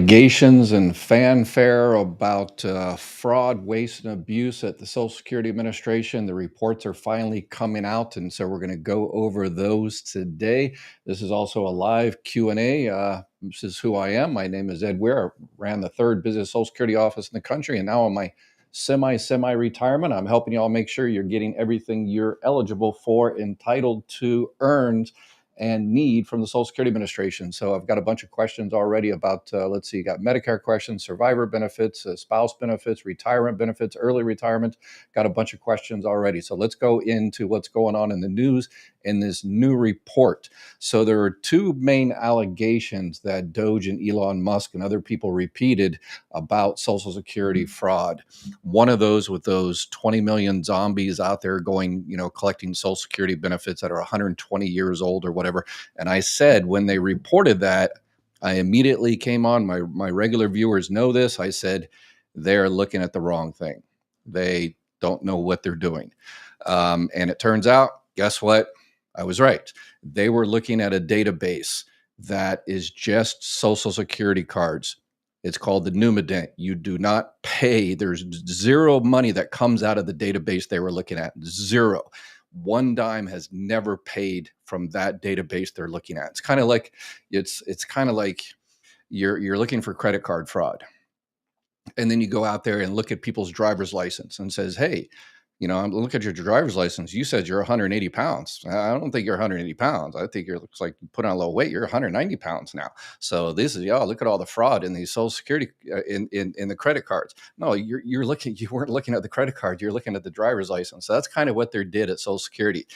allegations and fanfare about fraud, waste, and abuse at the Social Security Administration. The reports are finally coming out, and so we're going to go over those today. This is also a live Q&A. This is who I am. My name is Ed Weir. I ran the third business Social Security office in the country, and now on my semi-retirement, I'm helping you all make sure you're getting everything you're eligible for, entitled to, earned, and need from the Social Security Administration. So I've got a bunch of questions already about, let's see, you got Medicare questions, survivor benefits, spouse benefits, retirement benefits, early retirement. Got a bunch of questions already. So let's go into what's going on in the news in this new report. So there are two main allegations that Doge and Elon Musk and other people repeated about Social Security fraud. One of those with those 20 million zombies out there going, collecting Social Security benefits that are 120 years old or whatever. And I said, when they reported that, I immediately came on. My regular viewers know this. I said, they're looking at the wrong thing. They don't know what they're doing. And it turns out, guess what? I was right. They were looking at a database that is just Social Security cards. It's called the Numident. You do not pay. There's zero money that comes out of the database they were looking at. Zero. One dime has never paid from that database they're looking at. It's kind of like you're looking for credit card fraud. And then you go out there and look at people's driver's license and says, hey, I'm looking at your driver's license. You said you're 180 pounds. I don't think you're 180 pounds. I think it looks like you put on a little weight. You're 190 pounds now. So this is, look at all the fraud in these Social Security, in the credit cards. No, you weren't looking at the credit card. You're looking at the driver's license. So that's kind of what they did at Social Security.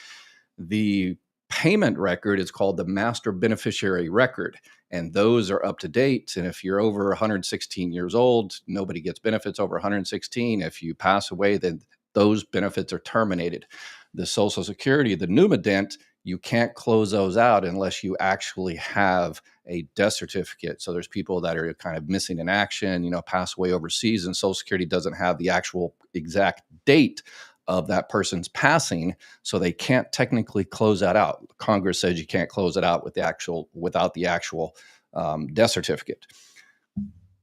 The payment record is called the master beneficiary record, and those are up to date. And if you're over 116 years old, nobody gets benefits over 116. If you pass away, then those benefits are terminated. The Social Security, the Numident, you can't close those out unless you actually have a death certificate. So there's people that are kind of missing in action, pass away overseas, and Social Security doesn't have the actual exact date of that person's passing, so they can't technically close that out. Congress says you can't close it out without the actual death certificate.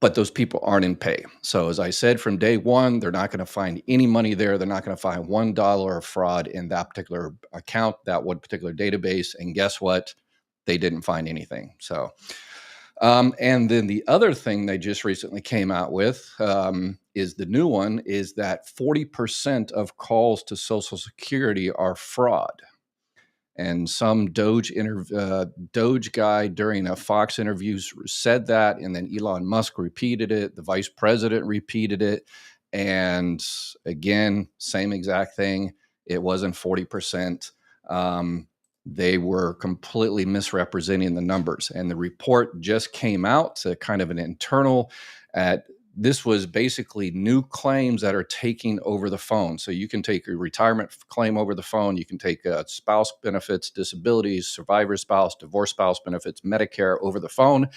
But those people aren't in pay. So as I said, from day one, they're not going to find any money there. They're not going to find $1 of fraud in that particular account, that one particular database. And guess what? They didn't find anything. So, and then the other thing they just recently came out with is the new one, is that 40% of calls to Social Security are fraud. And some Doge guy during a Fox interview said that, and then Elon Musk repeated it. The vice president repeated it. And again, same exact thing. It wasn't 40%. They were completely misrepresenting the numbers. And the report just came out to kind of an internal this was basically new claims that are taking over the phone. So you can take a retirement claim over the phone. You can take spouse benefits, disabilities, survivor spouse, divorce spouse benefits, Medicare over the phone.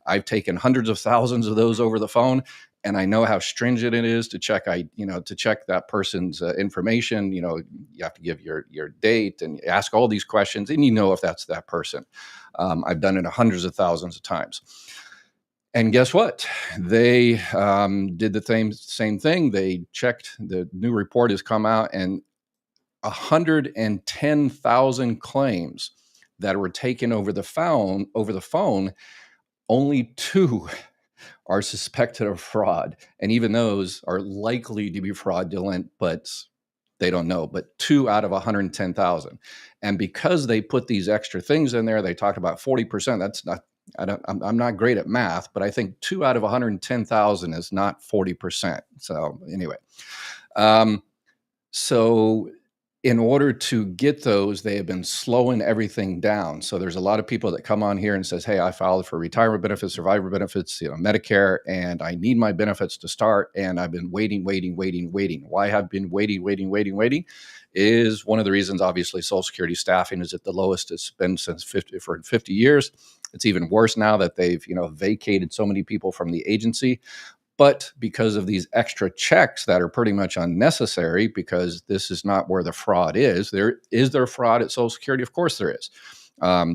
I've taken hundreds of thousands of those over the phone, and I know how stringent it is to check. To check that person's information. You have to give your date and ask all these questions, and if that's that person. I've done it hundreds of thousands of times. And guess what? They did the same thing. They checked. The new report has come out, and 110,000 claims that were taken over the phone. Only 2 are suspected of fraud, and even those are likely to be fraudulent, but they don't know. But 2 out of 110,000, and because they put these extra things in there, they talked about 40%. That's not. I'm not great at math, but I think 2 out of 110,000 is not 40%. So anyway, so in order to get those, they have been slowing everything down. So there's a lot of people that come on here and says, hey, I filed for retirement benefits, survivor benefits, Medicare, and I need my benefits to start. And I've been waiting. Why I've been waiting is one of the reasons. Obviously, Social Security staffing is at the lowest it's been since 50 years. It's even worse now that they've, vacated so many people from the agency. But because of these extra checks that are pretty much unnecessary, because this is not where the fraud is. Is there fraud at Social Security? Of course there is.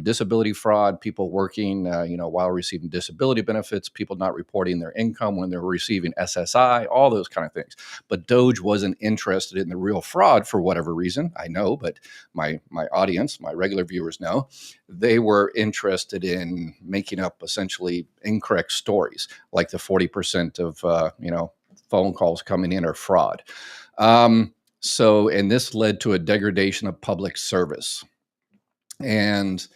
Disability fraud, people working, while receiving disability benefits, people not reporting their income when they're receiving SSI, all those kind of things. But Doge wasn't interested in the real fraud for whatever reason. I know, but my audience, my regular viewers know, they were interested in making up essentially incorrect stories, like the 40% of phone calls coming in are fraud. And this led to a degradation of public service. And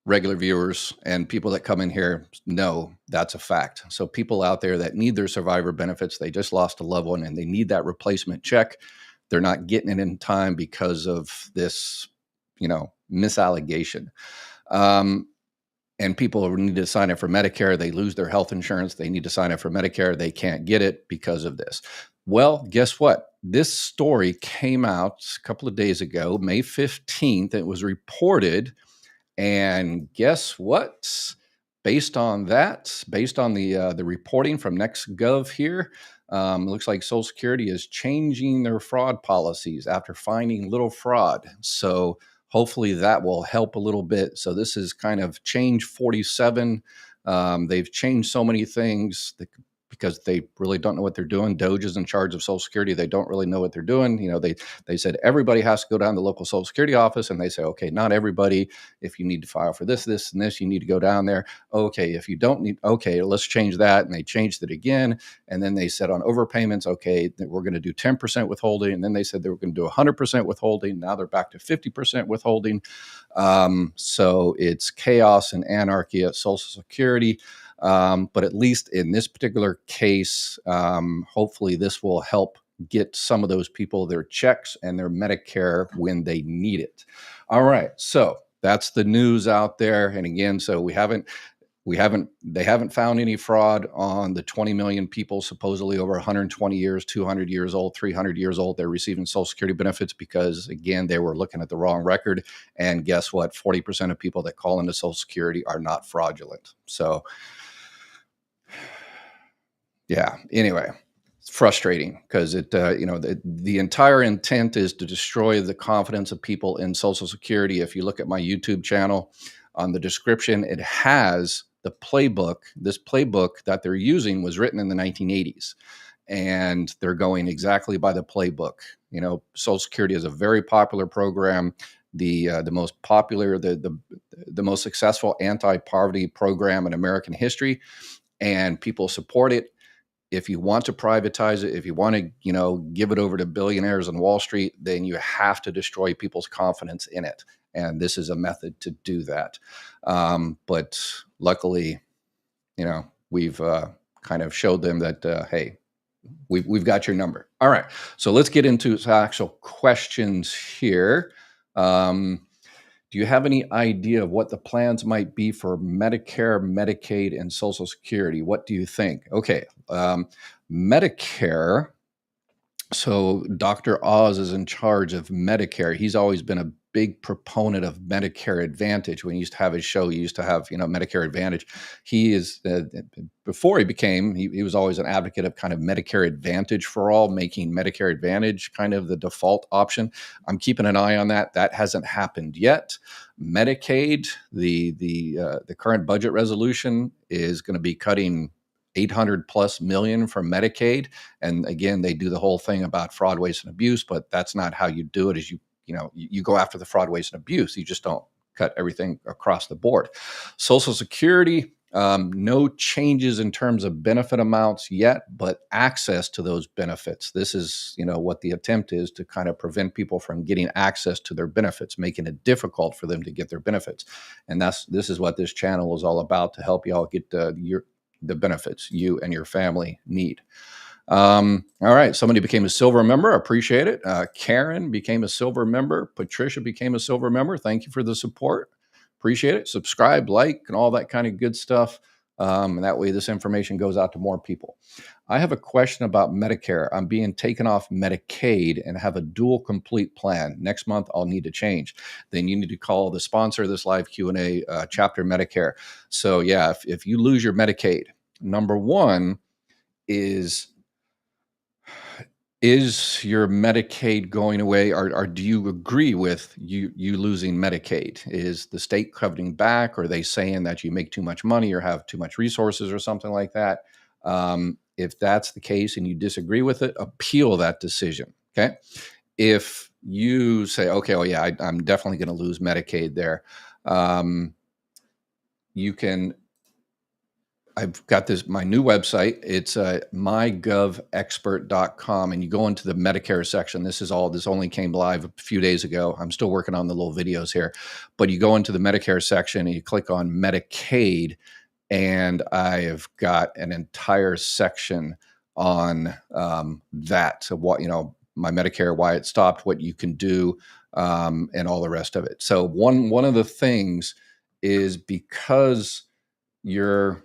regular viewers and people that come in here know that's a fact. So people out there that need their survivor benefits, they just lost a loved one and they need that replacement check. They're not getting it in time because of this, misallegation. And people need to sign up for Medicare. They lose their health insurance. They need to sign up for Medicare. They can't get it because of this. Well, guess what? This story came out a couple of days ago, May 15th. It was reported. And guess what? Based on that, based on the reporting from NextGov here, looks like Social Security is changing their fraud policies after finding little fraud. So hopefully that will help a little bit. So this is kind of change 47. They've changed so many things because they really don't know what they're doing. Doge is in charge of Social Security. They don't really know what they're doing. They said everybody has to go down to the local Social Security office, and they say, okay, not everybody. If you need to file for this, this, and this, you need to go down there. Okay, if you don't need, okay, let's change that. And they changed it again. And then they said on overpayments, okay, we're going to do 10% withholding. And then they said they were going to do 100% withholding. Now they're back to 50% withholding. So it's chaos and anarchy at Social Security. But at least in this particular case, hopefully this will help get some of those people their checks and their Medicare when they need it. All right. So that's the news out there. And again, so they haven't found any fraud on the 20 million people supposedly over 120 years, 200 years old, 300 years old. They're receiving Social Security benefits because, again, they were looking at the wrong record. And guess what? 40% of people that call into Social Security are not fraudulent. So, yeah, anyway, it's frustrating because the entire intent is to destroy the confidence of people in Social Security. If you look at my YouTube channel, on the description, it has the playbook. This playbook that they're using was written in the 1980s, and they're going exactly by the playbook. Social Security is a very popular program. The most popular, the most successful anti-poverty program in American history, and people support it. If you want to privatize it, if you want to, give it over to billionaires on Wall Street, then you have to destroy people's confidence in it. And this is a method to do that. But luckily, we've kind of showed them that, hey, we've got your number. All right. So let's get into some actual questions here. Do you have any idea of what the plans might be for Medicare, Medicaid, and Social Security? What do you think? Okay. Medicare. So Dr. Oz is in charge of Medicare. He's always been a big proponent of Medicare Advantage. When he used to have his show, he used to have, Medicare Advantage. He is, before he was always an advocate of kind of Medicare Advantage for all, making Medicare Advantage kind of the default option. I'm keeping an eye on that. That hasn't happened yet. Medicaid, the current budget resolution is going to be cutting 800 plus million from Medicaid. And again, they do the whole thing about fraud, waste, and abuse, but that's not how you do it. Is you go after the fraud, waste, and abuse. You just don't cut everything across the board. Social Security, no changes in terms of benefit amounts yet, but access to those benefits. This is, what the attempt is to kind of prevent people from getting access to their benefits, making it difficult for them to get their benefits. And this is what this channel is all about, to help y'all get the benefits you and your family need. All right. Somebody became a silver member. I appreciate it. Karen became a silver member. Patricia became a silver member. Thank you for the support. Appreciate it. Subscribe, like, and all that kind of good stuff. And that way this information goes out to more people. I have a question about Medicare. I'm being taken off Medicaid and have a dual complete plan. Next month, I'll need to change. Then you need to call the sponsor of this live Q&A, Chapter Medicare. So yeah, if you lose your Medicaid, number one is Is your Medicaid going away, or do you agree with you losing Medicaid? Is the state cutting back? Or are they saying that you make too much money or have too much resources or something like that? If that's the case and you disagree with it, appeal that decision. Okay. If you say, okay, oh yeah, I'm definitely going to lose Medicaid there, um, you can. I've got my new website. It's mygovexpert.com, and you go into the Medicare section. This only came live a few days ago. I'm still working on the little videos here, but you go into the Medicare section and you click on Medicaid, and I have got an entire section on that. So what, my Medicare, why it stopped, what you can do, and all the rest of it. So one of the things is because you're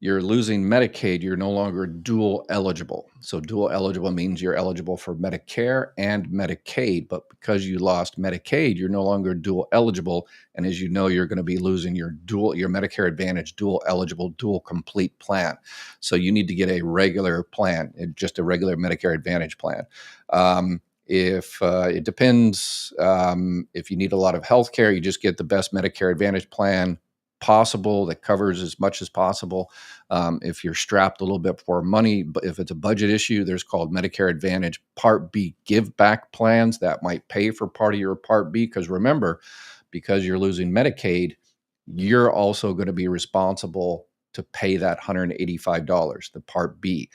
losing Medicaid, you're no longer dual eligible. So dual eligible means you're eligible for Medicare and Medicaid, but because you lost Medicaid, you're no longer dual eligible. And as you know, you're going to be losing your Medicare Advantage dual eligible, dual complete plan. So you need to get a regular plan, just a regular Medicare Advantage plan. If it depends, if you need a lot of health care, you just get the best Medicare Advantage plan possible that covers as much as possible. If you're strapped a little bit for money, but if it's a budget issue, there's called Medicare Advantage Part B give back plans that might pay for part of your Part B. Because remember, because you're losing Medicaid, you're also going to be responsible to pay that $185, the Part B.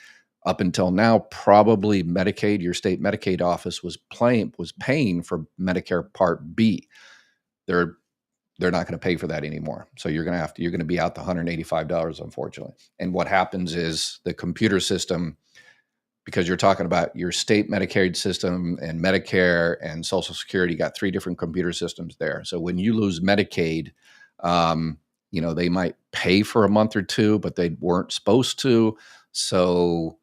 Up until now, probably Medicaid, your state Medicaid office was paying for Medicare Part B. They're not going to pay for that anymore. So you're going to be out the $185, unfortunately. And what happens is the computer system, because you're talking about your state Medicaid system and Medicare and Social Security, got 3 different computer systems there. So when you lose Medicaid, they might pay for a month or 2, but they weren't supposed to. So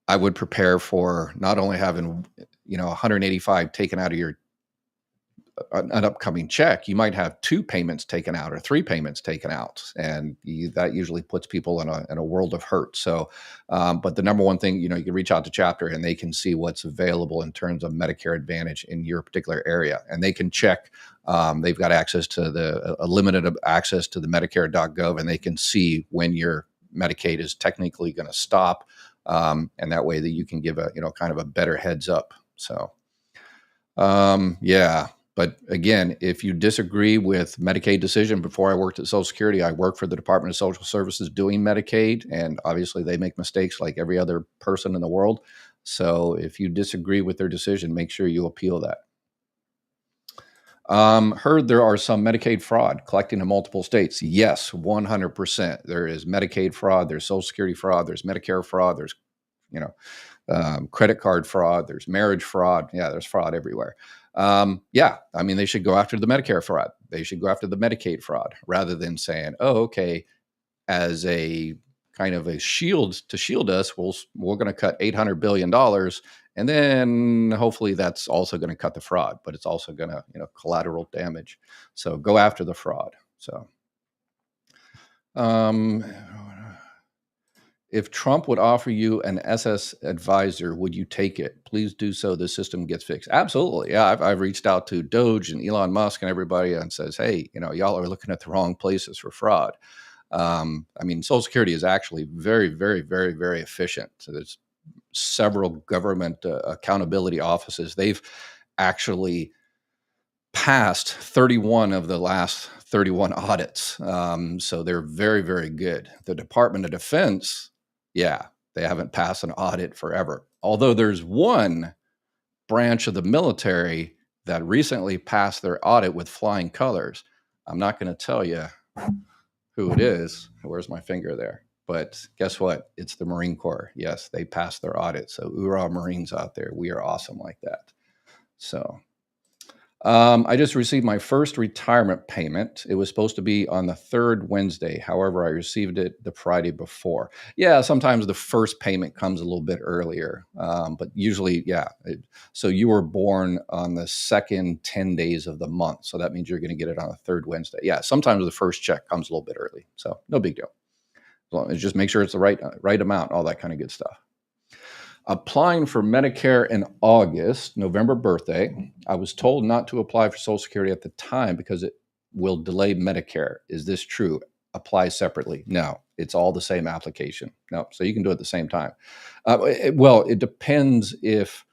I would prepare for not only having, 185 taken out of an upcoming check, you might have 2 payments taken out or 3 payments taken out, and that usually puts people in a world of hurt. So, but the number one thing, you can reach out to Chapter, and they can see what's available in terms of Medicare Advantage in your particular area, and they can check. They've got access to a limited access to the Medicare.gov, and they can see when your Medicaid is technically going to stop, and that way that you can give a kind of a better heads up. So, yeah. But again, if you disagree with Medicaid decision, before I worked at Social Security, I worked for the Department of Social Services doing Medicaid, and obviously they make mistakes like every other person in the world. So if you disagree with their decision, make sure you appeal that. Heard there are some Medicaid fraud collecting in multiple states. Yes, 100%. There is Medicaid fraud, there's Social Security fraud, there's Medicare fraud, there's, credit card fraud, there's marriage fraud. Yeah, there's fraud everywhere. Yeah, I mean, they should go after the Medicare fraud. They should go after the Medicaid fraud rather than saying, oh, okay, as a kind of a shield to shield us, we're going to cut $800 billion. And then hopefully that's also going to cut the fraud, but it's also going to, collateral damage. So go after the fraud. So, if Trump would offer you an SS advisor, would you take it? Please do so. The system gets fixed. Absolutely. Yeah, I've reached out to Doge and Elon Musk and everybody and says, hey, y'all are looking at the wrong places for fraud. I mean, Social Security is actually very, very, very, very efficient. So there's several government accountability offices. They've actually passed 31 of the last 31 audits. So they're very, very good. The Department of Defense, yeah, they haven't passed an audit forever. Although there's one branch of the military that recently passed their audit with flying colors. I'm not going to tell you who it is. Where's my finger there? But guess what? It's the Marine Corps. Yes, they passed their audit. So hoorah, Marines out there. We are awesome like that. So I just received my first retirement payment. It was supposed to be on the 3rd Wednesday. However, I received it the Friday before. Yeah, sometimes the first payment comes a little bit earlier, but usually, yeah. So you were born on the second 10 days of the month. So that means you're going to get it on the 3rd Wednesday. Yeah, sometimes the first check comes a little bit early. So no big deal. As long as just make sure it's the right amount, all that kind of good stuff. Applying for Medicare in August, November birthday. I was told not to apply for Social Security at the time because it will delay Medicare. Is this true? Apply separately. No, it's all the same application. No, so you can do it at the same time. Well, it depends if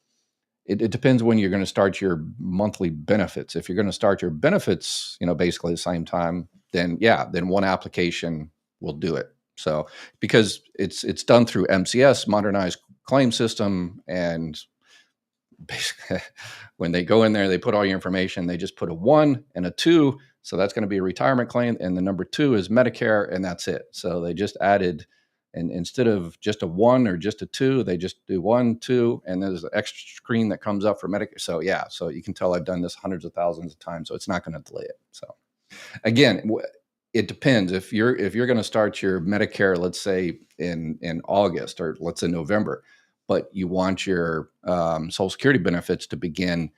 it depends when you're going to start your monthly benefits. If you're going to start your benefits, basically the same time, then yeah, then one application will do it. So because it's done through MCS, modernized claim system, and basically when they go in there, they put all your information, they just put a 1 and a 2. So that's going to be a retirement claim. And the number 2 is Medicare, and that's it. So they just added, and instead of just a 1 or just a 2, they just do 1, 2, and there's an extra screen that comes up for Medicare. So yeah, so you can tell I've done this hundreds of thousands of times, so it's not going to delay it. So again, it depends. If you're going to start your Medicare, let's say in August, or let's say November, but you want your Social Security benefits to begin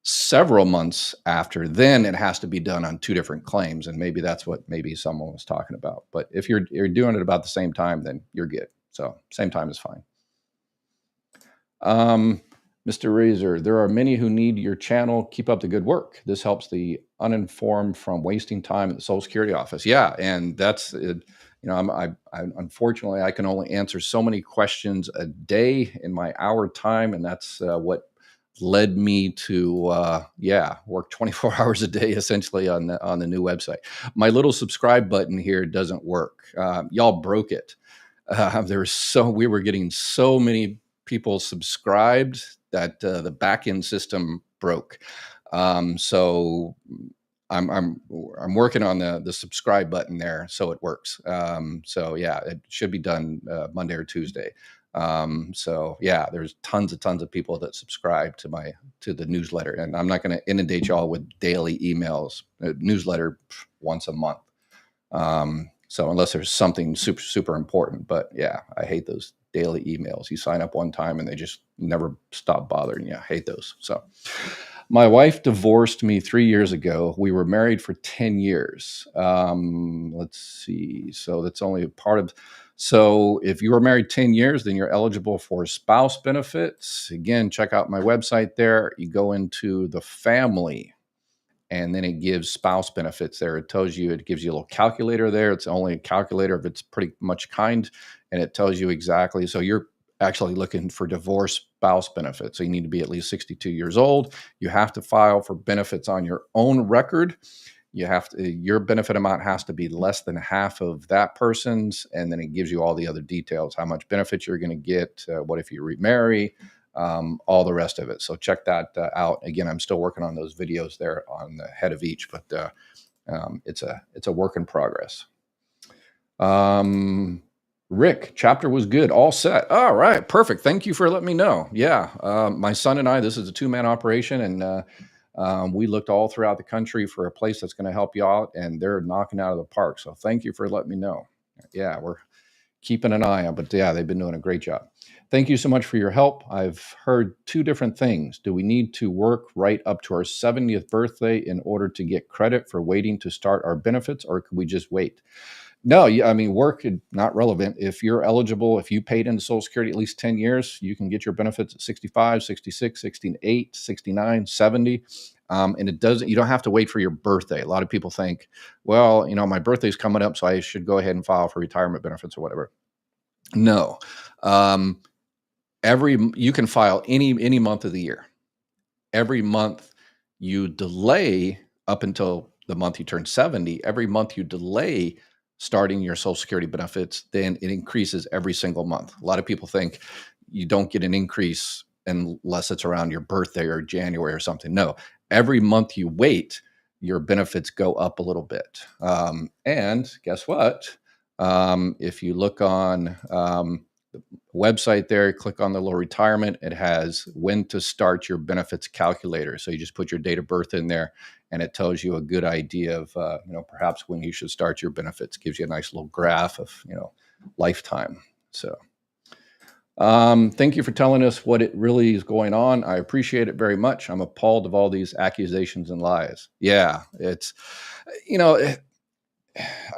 several months after, then it has to be done on 2 different claims, and maybe that's what maybe someone was talking about. But if you're doing it about the same time, then you're good. So same time is fine. Mr. Razor, there are many who need your channel. Keep up the good work. This helps the uninformed from wasting time at the Social Security office. Yeah, and that's it. I unfortunately I can only answer so many questions a day in my hour time, and that's what led me to work 24 hours a day essentially on the new website. My little subscribe button here doesn't work. Y'all broke it. We were getting so many people subscribed that the back end system broke. So I'm working on the subscribe button there so it works. So yeah, it should be done Monday or Tuesday. So yeah, there's tons of people that subscribe to the newsletter, and I'm not going to inundate y'all with daily emails. Newsletter once a month. So unless there's something super important, but yeah, I hate those daily emails. You sign up one time and they just never stop bothering you. I hate those. So my wife divorced me 3 years ago. We were married for 10 years. Let's see. So that's only a part of. So if you were married 10 years, then you're eligible for spouse benefits. Again, check out my website there. You go into the family, and then it gives spouse benefits there. It gives you a little calculator there. It's only a calculator if it's pretty much kind, and it tells you exactly. So you're actually looking for divorce spouse benefits. So you need to be at least 62 years old. You have to file for benefits on your own record. Your benefit amount has to be less than half of that person's, and then it gives you all the other details, how much benefits you're going to get, what if you remarry, all the rest of it. So check that out. Again, I'm still working on those videos there on the head of each, but it's a work in progress. Rick, chapter was good. All set. All right. Perfect. Thank you for letting me know. Yeah. My son and I, this is a 2-man operation, and we looked all throughout the country for a place that's going to help you out, and they're knocking out of the park. So thank you for letting me know. Yeah, we're keeping an eye on, but yeah, they've been doing a great job. Thank you so much for your help. I've heard 2 different things. Do we need to work right up to our 70th birthday in order to get credit for waiting to start our benefits, or could we just wait? No, I mean, work is not relevant. If you're eligible, if you paid into Social Security at least 10 years, you can get your benefits at 65, 66, 68, 69, 70. And you don't have to wait for your birthday. A lot of people think, well, my birthday's coming up, so I should go ahead and file for retirement benefits or whatever. No. You can file any month of the year. Every month you delay up until the month you turn 70, every month you delay starting your Social Security benefits, then it increases every single month. A lot of people think you don't get an increase unless it's around your birthday or January or something. No, every month you wait, your benefits go up a little bit. And guess what? If you look on the website there, click on the little retirement, it has when to start your benefits calculator. So you just put your date of birth in there, and it tells you a good idea of, perhaps when you should start your benefits. Gives you a nice little graph of, lifetime. So thank you for telling us what it really is going on. I appreciate it very much. I'm appalled of all these accusations and lies. Yeah, it's,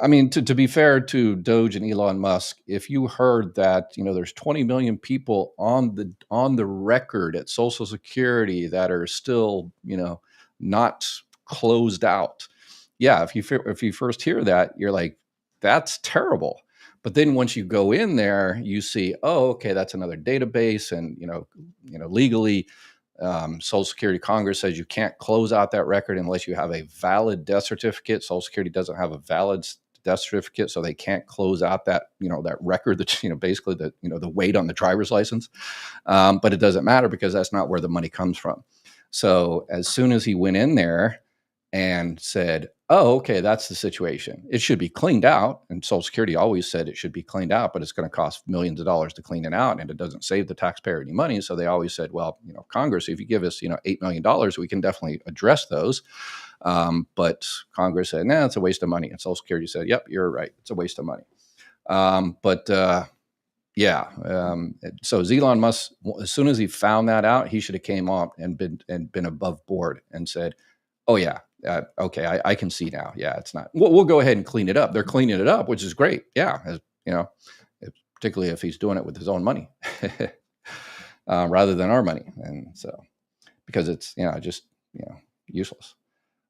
I mean, to be fair to Doge and Elon Musk, if you heard that, there's 20 million people on the record at Social Security that are still, not closed out. Yeah, if you first hear that, you're like, that's terrible. But then once you go in there, you see, oh, okay, that's another database, and legally, Social Security Congress says you can't close out that record unless you have a valid death certificate. Social Security doesn't have a valid death certificate, so they can't close out that that record that basically the weight on the driver's license. But it doesn't matter because that's not where the money comes from. So as soon as he went in there and said, oh, okay, that's the situation. It should be cleaned out. And Social Security always said it should be cleaned out, but it's going to cost millions of dollars to clean it out, and it doesn't save the taxpayer any money. So they always said, well, Congress, if you give us, $8 million, we can definitely address those. But Congress said, nah, it's a waste of money. And Social Security said, yep, you're right. It's a waste of money. Yeah. So Elon Musk, as soon as he found that out, he should have came on and been above board and said, oh yeah, okay, I can see now. Yeah, it's not. We'll go ahead and clean it up. They're cleaning it up, which is great. Yeah, particularly if he's doing it with his own money rather than our money, and so because it's just useless.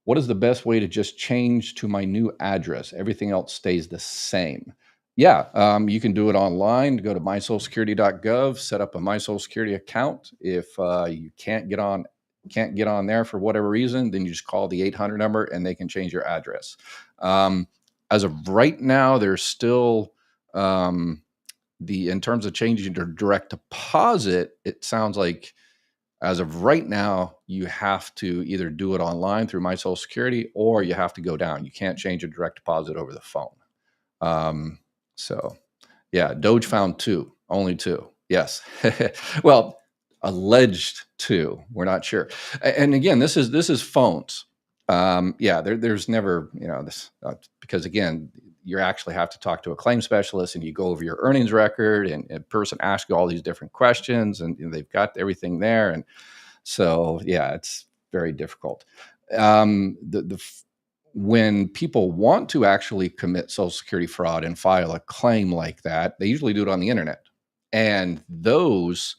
What is the best way to just change to my new address? Everything else stays the same. Yeah, you can do it online. Go to mysocialsecurity.gov, set up a My Social Security account. If you can't get on there for whatever reason, then you just call the 800 number and they can change your address. As of right now, there's still in terms of changing to direct deposit, it sounds like as of right now, you have to either do it online through My Social Security or you have to go down. You can't change a direct deposit over the phone. So yeah, Doge found only two. Yes. Well, alleged two. We're not sure. And again, this is phones. Yeah, there's never, this because again, you actually have to talk to a claim specialist and you go over your earnings record and a person asks you all these different questions and they've got everything there. And so, yeah, it's very difficult. When people want to actually commit Social Security fraud and file a claim like that, they usually do it on the internet. And those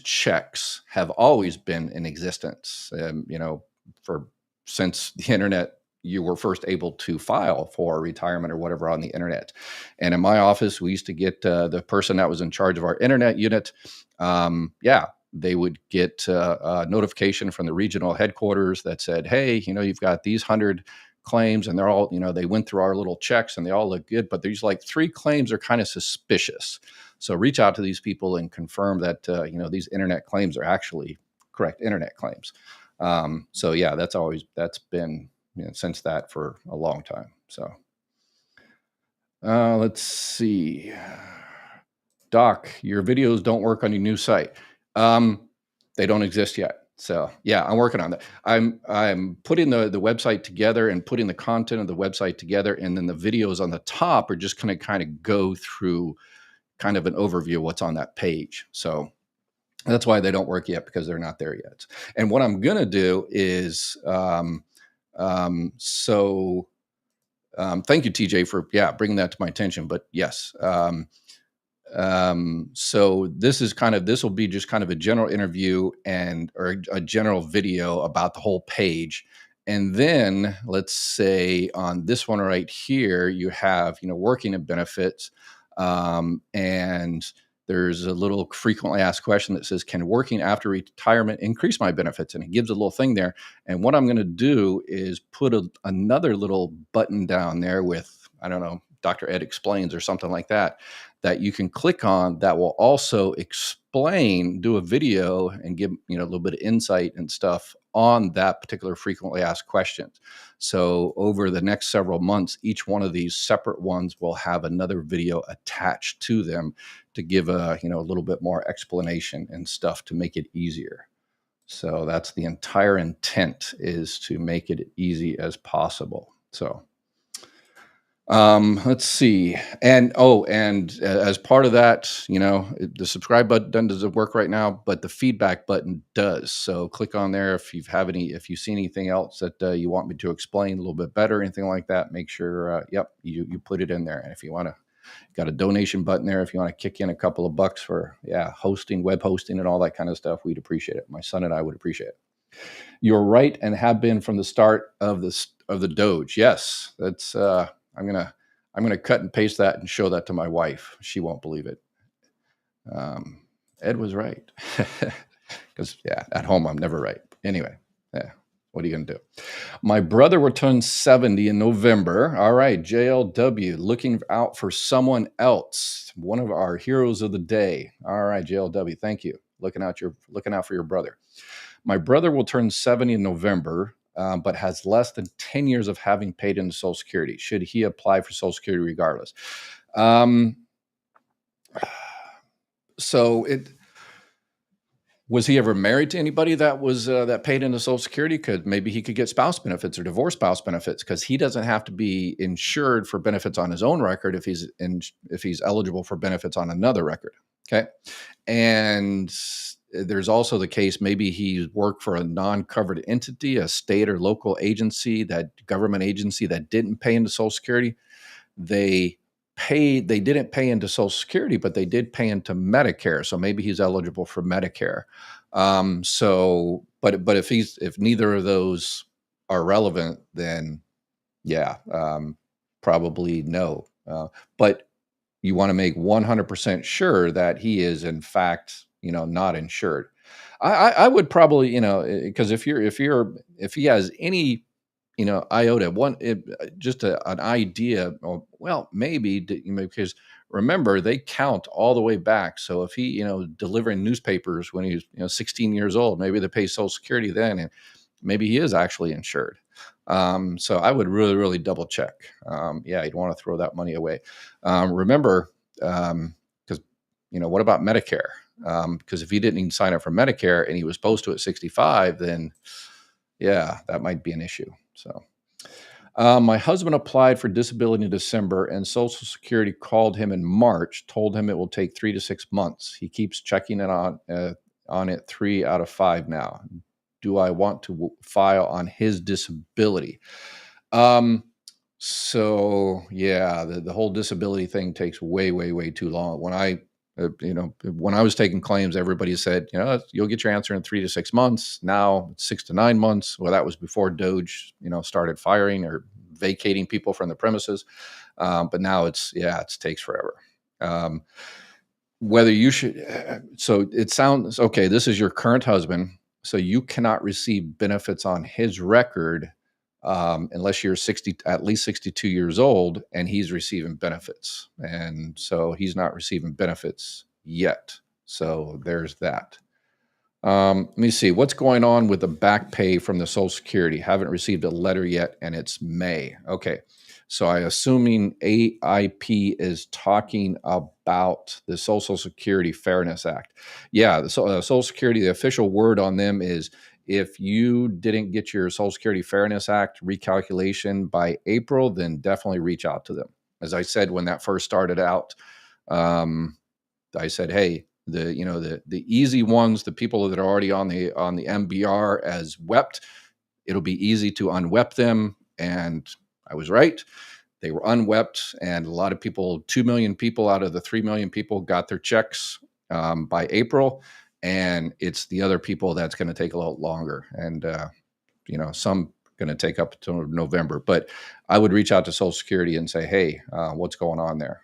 checks have always been in existence, since the internet, you were first able to file for retirement or whatever on the internet. And in my office, we used to get the person that was in charge of our internet unit. They would get a notification from the regional headquarters that said, hey, you've got these 100 claims and they're all, they went through our little checks and they all look good, but there's like 3 claims are kind of suspicious. So reach out to these people and confirm that, these internet claims are actually correct internet claims. So yeah, that's been since that for a long time. So let's see. Doc, your videos don't work on your new site. They don't exist yet. So yeah, I'm working on that. I'm putting the website together and putting the content of the website together, and then the videos on the top are just going to kind of go through kind of an overview of what's on that page. So that's why they don't work yet, because they're not there yet. And what I'm going to do is, thank you, TJ, for bringing that to my attention. But yes, so this will be just kind of a general interview or a general video about the whole page. And then let's say on this one right here, you have, working and benefits. And there's a little frequently asked question that says, can working after retirement increase my benefits? And it gives a little thing there. And what I'm going to do is put another little button down there with, I don't know, Dr. Ed Explains or something like that you can click on, that will also do a video and give, a little bit of insight and stuff on that particular frequently asked questions. So over the next several months, each one of these separate ones will have another video attached to them to give a little bit more explanation and stuff to make it easier. So that's the entire intent, is to make it easy as possible. So Let's see. And as part of that, the subscribe button doesn't work right now, but the feedback button does. So click on there if you see anything else that you want me to explain a little bit better, anything like that. Make sure, you put it in there. And if you want to, got a donation button there. If you want to kick in a couple of bucks for hosting, web hosting, and all that kind of stuff, we'd appreciate it. My son and I would appreciate it. You're right, and have been from the start of the Doge. Yes, that's. I'm gonna cut and paste that and show that to my wife. She won't believe it. Ed was right, because at home I'm never right. Anyway, what are you gonna do? My brother will turn 70 in November. All right, JLW, looking out for someone else. One of our heroes of the day. All right, JLW, thank you. Looking out for your brother. My brother will turn 70 in November, but has less than 10 years of having paid into Social Security. Should he apply for Social Security regardless? Was he ever married to anybody that was that paid into Social Security? Maybe he could get spouse benefits or divorce spouse benefits, because he doesn't have to be insured for benefits on his own record if he's eligible for benefits on another record. Okay, and there's also the case maybe he worked for a non-covered entity, a state or local agency, that government agency that didn't pay into Social Security. They didn't pay into Social Security, but they did pay into Medicare. So maybe he's eligible for Medicare. But if neither of those are relevant, then probably no. But you want to make 100% sure that he is in fact, not insured. I would probably, because if he has any, iota, just an idea, well, maybe, because remember, they count all the way back. So if he, delivering newspapers when he was, 16 years old, maybe they pay Social Security then, and maybe he is actually insured. So I would really, really double check. You'd want to throw that money away. Remember, because, what about Medicare? Because if he didn't even sign up for Medicare and he was supposed to at 65, then that might be an issue. So my husband applied for disability in December, and Social Security called him in March, told him it will take 3 to 6 months. He keeps checking it on it 3 out of 5 now. Do I want to file on his disability? So the whole disability thing takes way, way, way too long. When I was taking claims, everybody said, you'll get your answer in 3 to 6 months. Now it's 6 to 9 months. Well, that was before Doge, started firing or vacating people from the premises. But now it takes forever. Whether you should, so it sounds okay. This is your current husband, so you cannot receive benefits on his record unless you're at least 62 years old, and he's receiving benefits. And so he's not receiving benefits yet. So there's that. Let me see what's going on with the back pay from the Social Security. Haven't received a letter yet, and it's May. Okay. So I'm assuming AIP is talking about the Social Security Fairness Act. Yeah, the Social Security, the official word on them is, if you didn't get your Social Security Fairness Act recalculation by April, then definitely reach out to them. As I said, when that first started out, I said, hey, the easy ones, the people that are already on the MBR as wept, it'll be easy to unwept them. And I was right. They were unwept, and a lot of people, 2 million people out of the 3 million people, got their checks by April. And it's the other people that's going to take a lot longer. And, some going to take up to November. But I would reach out to Social Security and say, hey, what's going on there?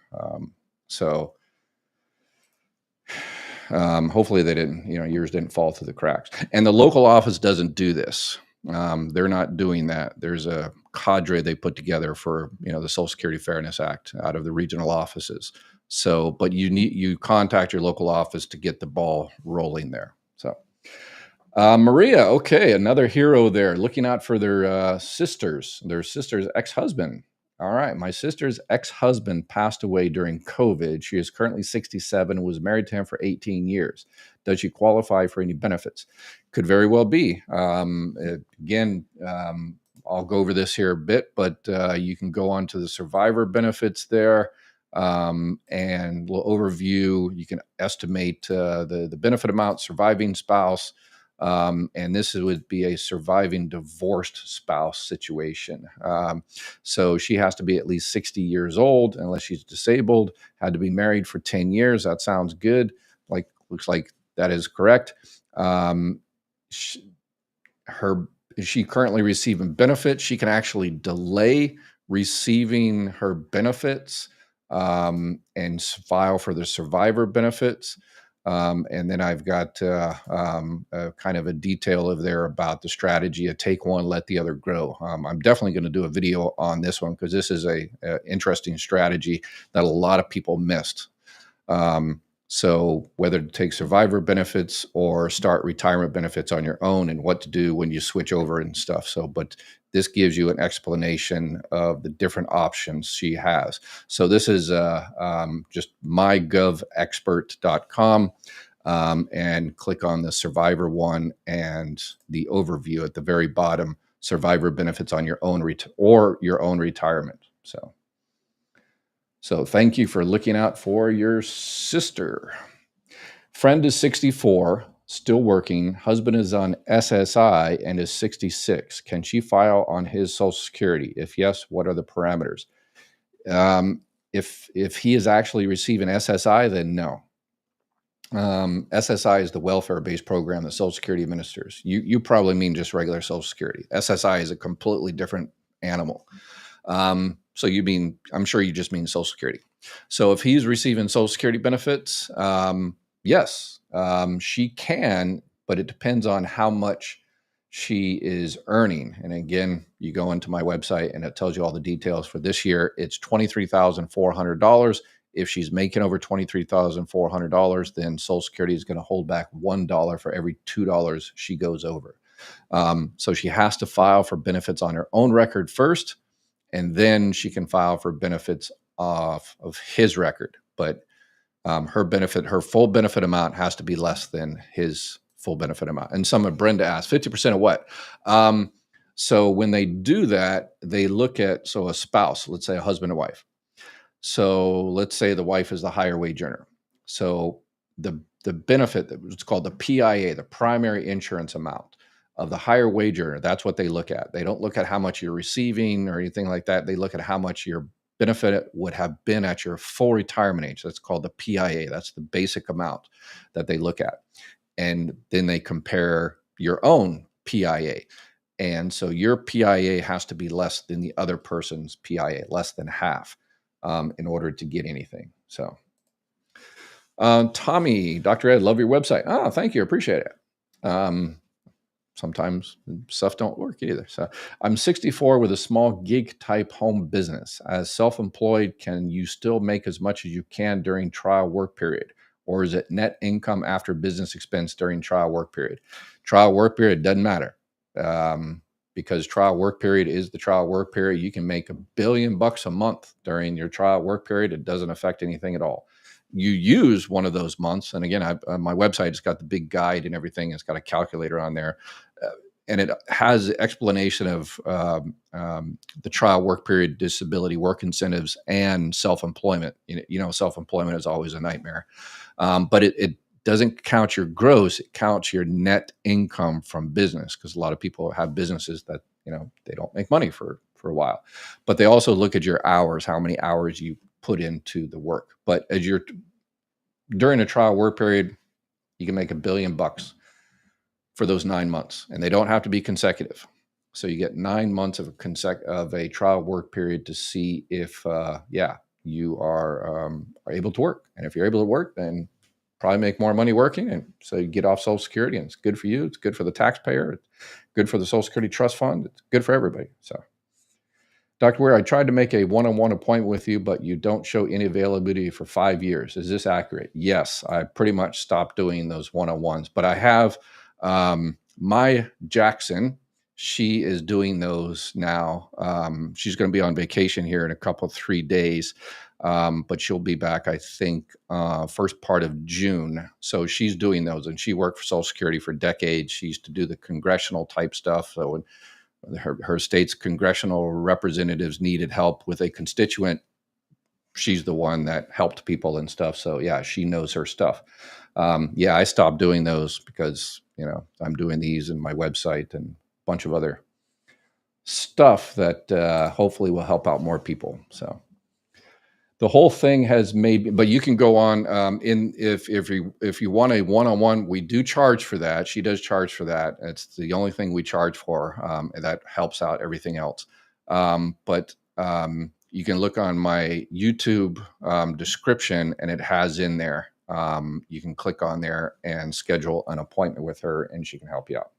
Hopefully they didn't, yours didn't fall through the cracks. And the local office doesn't do this. They're not doing that. There's a cadre they put together for, the Social Security Fairness Act out of the regional offices. So, but you contact your local office to get the ball rolling there. So, Maria, okay, another hero there, looking out for their sister's ex-husband. All right, my sister's ex-husband passed away during COVID. She is currently 67 and was married to him for 18 years. Does she qualify for any benefits? Could very well be. Again, I'll go over this here a bit, but you can go on to the survivor benefits there, and we'll overview. You can estimate the benefit amount, surviving spouse, and this would be a surviving divorced spouse situation. So she has to be at least 60 years old, unless she's disabled, had to be married for 10 years. That sounds good. Looks like that is correct. She, is she currently receiving benefits? She can actually delay receiving her benefits, and file for the survivor benefits. And then I've got kind of a detail of there about the strategy of take one, let the other grow. I'm definitely going to do a video on this one, because this is a interesting strategy that a lot of people missed. So whether to take survivor benefits or start retirement benefits on your own, and what to do when you switch over and stuff. So, but this gives you an explanation of the different options she has. So this is just mygovexpert.com, and click on the survivor one and the overview at the very bottom, survivor benefits on your own or your own retirement. So thank you for looking out for your sister. Friend is 64, still working. Husband is on SSI and is 66. Can she file on his Social Security? If yes, what are the parameters? If he is actually receiving SSI, then no. SSI is the welfare-based program that Social Security administers. You probably mean just regular Social Security. SSI is a completely different animal. So I'm sure you just mean Social Security. So if he's receiving Social Security benefits, yes, she can, but it depends on how much she is earning. And again, you go into my website and it tells you all the details for this year. It's $23,400. If she's making over $23,400, then Social Security is going to hold back $1 for every $2 she goes over. So she has to file for benefits on her own record first, and then she can file for benefits of his record. But her full benefit amount has to be less than his full benefit amount. And Brenda asked, 50% of what? So when they do that, they look at, a spouse, let's say a husband and wife. So let's say the wife is the higher wage earner. So the benefit, it's called the PIA, the primary insurance amount of the higher wage earner, that's what they look at. They don't look at how much you're receiving or anything like that. They look at how much your benefit would have been at your full retirement age. That's called the PIA. That's the basic amount that they look at. And then they compare your own PIA. And so your PIA has to be less than the other person's PIA, less than half, in order to get anything. So Tommy, Dr. Ed, love your website. Oh, thank you. Appreciate it. Sometimes stuff don't work either. So I'm 64 with a small gig type home business. As self-employed, can you still make as much as you can during trial work period? Or is it net income after business expense during trial work period? Trial work period doesn't matter, because trial work period is the trial work period. You can make $1 billion a month during your trial work period. It doesn't affect anything at all. You use one of those months. And again, my website has got the big guide and everything. It's got a calculator on there. And it has explanation of the trial work period, disability, work incentives, and self-employment. Self-employment is always a nightmare. But it doesn't count your gross. It counts your net income from business, because a lot of people have businesses that, they don't make money for a while. But they also look at your hours, how many hours you put into the work. But as you're during a trial work period, you can make $1 billion for those 9 months, and they don't have to be consecutive. So you get 9 months of a trial work period to see if, you are able to work. And if you're able to work, then probably make more money working. And so you get off Social Security, and it's good for you. It's good for the taxpayer. It's good for the Social Security Trust Fund. It's good for everybody. So, Dr. Weir, I tried to make a one-on-one appointment with you, but you don't show any availability for 5 years. Is this accurate? Yes, I pretty much stopped doing those one-on-ones, but I have my Jackson. She is doing those now. She's going to be on vacation here in a 3 days, but she'll be back, I think, first part of June. So she's doing those, and she worked for Social Security for decades. She used to do the congressional type stuff. So her state's congressional representatives needed help with a constituent. She's the one that helped people and stuff. So yeah, she knows her stuff. Yeah, I stopped doing those because, I'm doing these in my website and a bunch of other stuff that hopefully will help out more people. So the whole thing has made, but you can go on if you want a one-on-one, we do charge for that. She does charge for that. It's the only thing we charge for, and that helps out everything else. But you can look on my YouTube description, and it has in there. You can click on there and schedule an appointment with her, and she can help you out.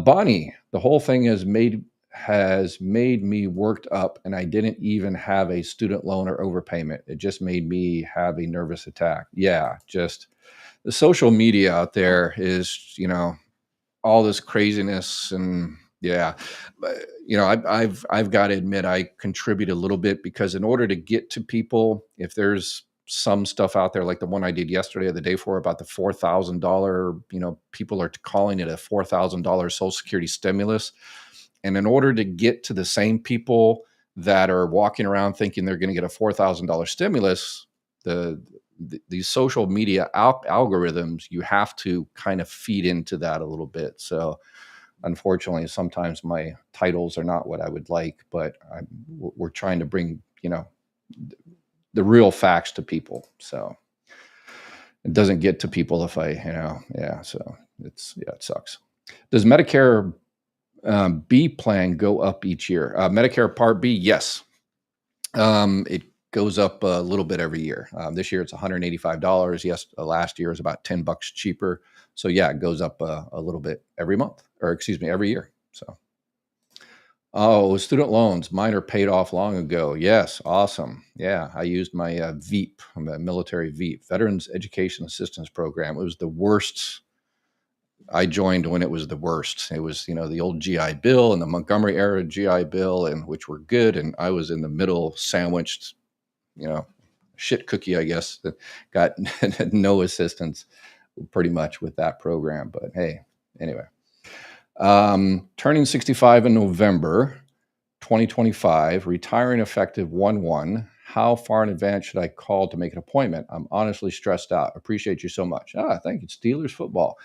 Bonnie, the whole thing has made me worked up, and I didn't even have a student loan or overpayment. It just made me have a nervous attack. Yeah, just the social media out there is, all this craziness, and yeah, but, I've got to admit I contribute a little bit, because in order to get to people, if there's some stuff out there like the one I did yesterday or the day before about the $4,000, people are calling it a $4,000 Social Security stimulus. And in order to get to the same people that are walking around thinking they're going to get a $4,000 stimulus, these social media algorithms, you have to kind of feed into that a little bit. So unfortunately, sometimes my titles are not what I would like, but we're trying to bring, the real facts to people. So it doesn't get to people if I, so it sucks. Does Medicare B plan go up each year? Medicare Part B, yes. It goes up a little bit every year. This year it's $185. Yes, last year was about $10 cheaper. So yeah, it goes up a little bit every month, or excuse me, every year. So, student loans, mine are paid off long ago. Yes, awesome. Yeah, I used my VEAP, my military VEAP, Veterans Education Assistance Program. It was the worst. I joined when it was the worst. It was, the old GI Bill and the Montgomery era GI Bill, and which were good. And I was in the middle, sandwiched, shit cookie, I guess, that got no assistance pretty much with that program. But hey, anyway, turning 65 in November 2025, retiring effective 1/1. How far in advance should I call to make an appointment? I'm honestly stressed out. Appreciate you so much. Thank you. Steelers football.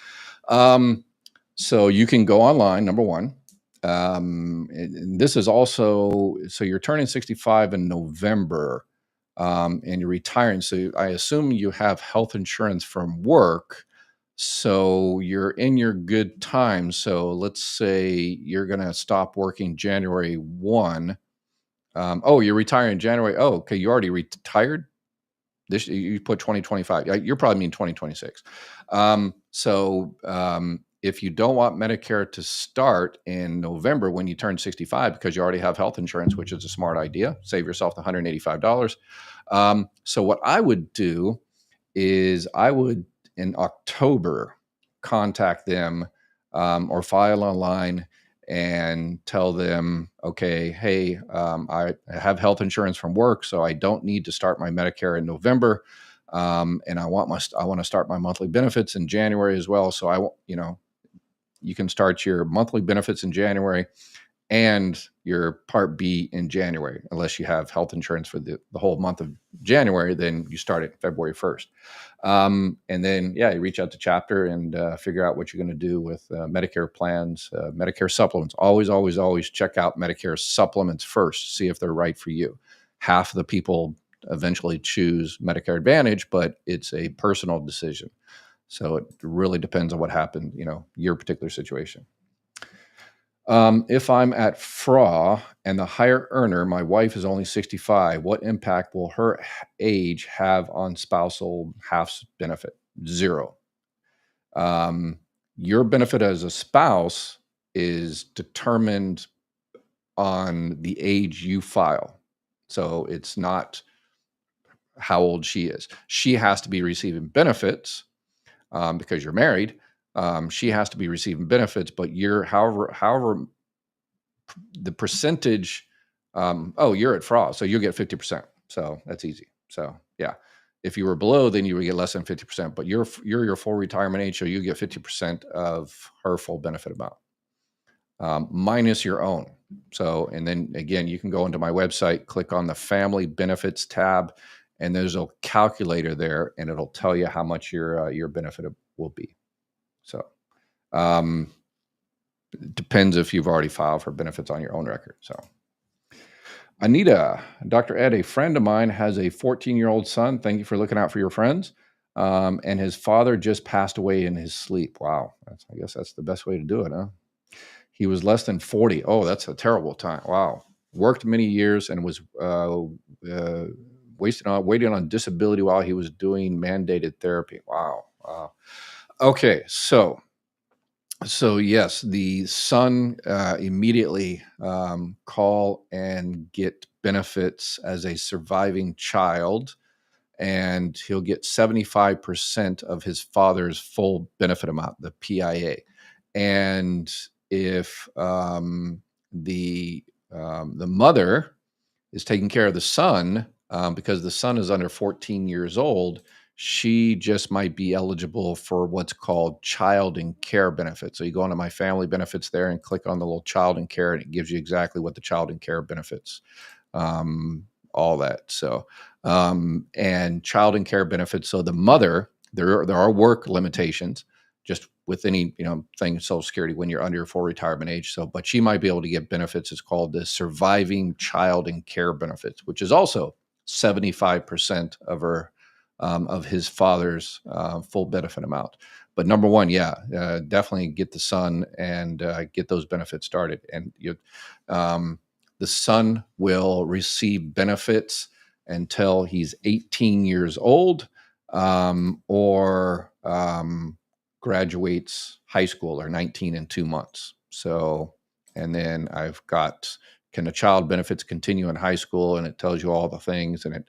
So you can go online, number one. And this is also, so you're turning 65 in November, and you're retiring. So I assume you have health insurance from work. So you're in your good time. So let's say you're going to stop working January 1. You're retiring January. Oh, okay. You already retired. This, you put 2025. You're probably mean 2026. If you don't want Medicare to start in November when you turn 65, because you already have health insurance, which is a smart idea, save yourself the $185. So what I would do is I would, in October, contact them, or file online and tell them, okay, hey, I have health insurance from work, so I don't need to start my Medicare in November, and I want to start my monthly benefits in January as well. So you can start your monthly benefits in January and your Part B in January, unless you have health insurance for the whole month of January. Then you start it February 1st. And then, you reach out to chapter and figure out what you're going to do with Medicare plans, Medicare supplements. Always, always, always check out Medicare supplements first, see if they're right for you. Half of the people eventually choose Medicare Advantage, but it's a personal decision. So it really depends on what happened, your particular situation. If I'm at FRA and the higher earner, my wife is only 65, what impact will her age have on spousal half benefit? Zero. Your benefit as a spouse is determined on the age you file. So it's not how old she is. She has to be receiving benefits because you're married. She has to be receiving benefits, but however the percentage, you're at FRA, so you'll get 50%. So that's easy. So yeah, if you were below, then you would get less than 50%, but you're your full retirement age, so you get 50% of her full benefit amount. minus your own. So, and then again, you can go into my website, click on the family benefits tab, and there's a calculator there, and it'll tell you how much your benefit will be. So, um, it depends if you've already filed for benefits on your own record. So, Anita, Dr. Ed, a friend of mine has a 14-year-old son. Thank you for looking out for your friends. And his father just passed away in his sleep. Wow. I guess that's the best way to do it, huh? He was less than 40. Oh, that's a terrible time. Wow. Worked many years and was waiting on disability while he was doing mandated therapy. Wow. Wow. Okay. So yes, the son immediately call and get benefits as a surviving child, and he'll get 75% of his father's full benefit amount, the PIA. And if the mother is taking care of the son, because the son is under 14 years old, she just might be eligible for what's called child and care benefits. So you go into my family benefits there and click on the little child and care, and it gives you exactly what the child and care benefits, all that. So, and child and care benefits. So the mother, there are work limitations, just with any thing Social Security when you're under your full retirement age. So, but she might be able to get benefits. It's called the surviving child and care benefits, which is also 75% of her of his father's full benefit amount. But number one, definitely get the son and get those benefits started. And the son will receive benefits until he's 18 years old, or graduates high school, or 19 and 2 months. So, and then I've got, can the child benefits continue in high school? And it tells you all the things. And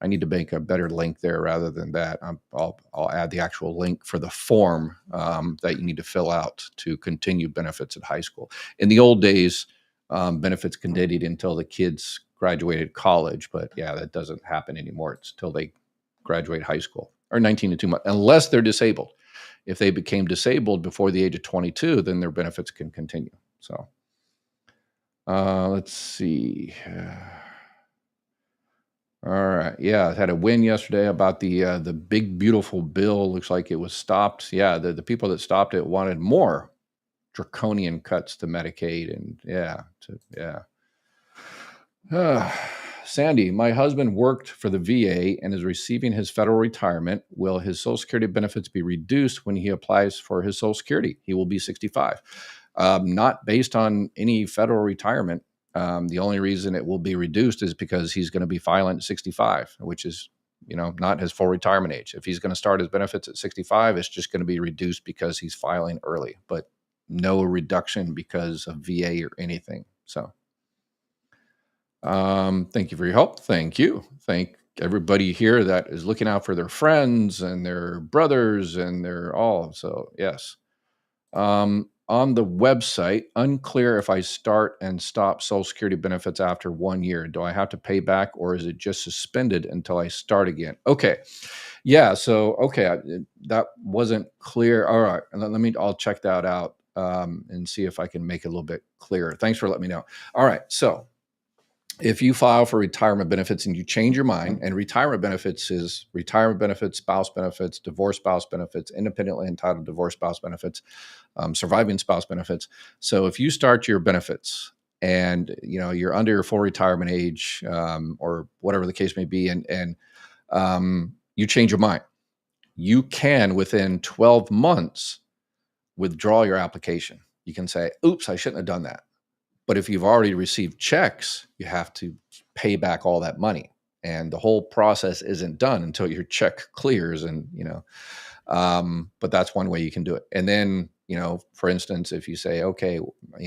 I need to make a better link there rather than that. I'll add the actual link for the form that you need to fill out to continue benefits at high school. In the old days, benefits continued until the kids graduated college, but that doesn't happen anymore. It's till they graduate high school, or 19 to 2 months, unless they're disabled. If they became disabled before the age of 22, then their benefits can continue. So let's see. All right. Yeah, I had a win yesterday about the big beautiful bill. Looks like it was stopped. Yeah, the people that stopped it wanted more draconian cuts to Medicaid, and Sandy, my husband worked for the VA and is receiving his federal retirement. Will his Social Security benefits be reduced when he applies for his Social Security? He will be 65. Not based on any federal retirement. The only reason it will be reduced is because he's going to be filing at 65, which is, not his full retirement age. If he's going to start his benefits at 65, it's just going to be reduced because he's filing early, but no reduction because of VA or anything. So, thank you for your help. Thank you. Thank everybody here that is looking out for their friends and their brothers and their all. So yes. On the website, unclear if I start and stop Social Security benefits after 1 year. Do I have to pay back, or is it just suspended until I start again? Okay. Yeah. So, okay. That wasn't clear. All right. I'll check that out and see if I can make it a little bit clearer. Thanks for letting me know. All right. So, if you file for retirement benefits and you change your mind, and retirement benefits is retirement benefits, spouse benefits, divorce spouse benefits, independently entitled divorce spouse benefits, surviving spouse benefits. So if you start your benefits and you're under your full retirement age, or whatever the case may be, and you change your mind, you can within 12 months withdraw your application. You can say, "Oops, I shouldn't have done that." But if you've already received checks, you have to pay back all that money. And the whole process isn't done until your check clears. And, but that's one way you can do it. And then, for instance, if you say, okay,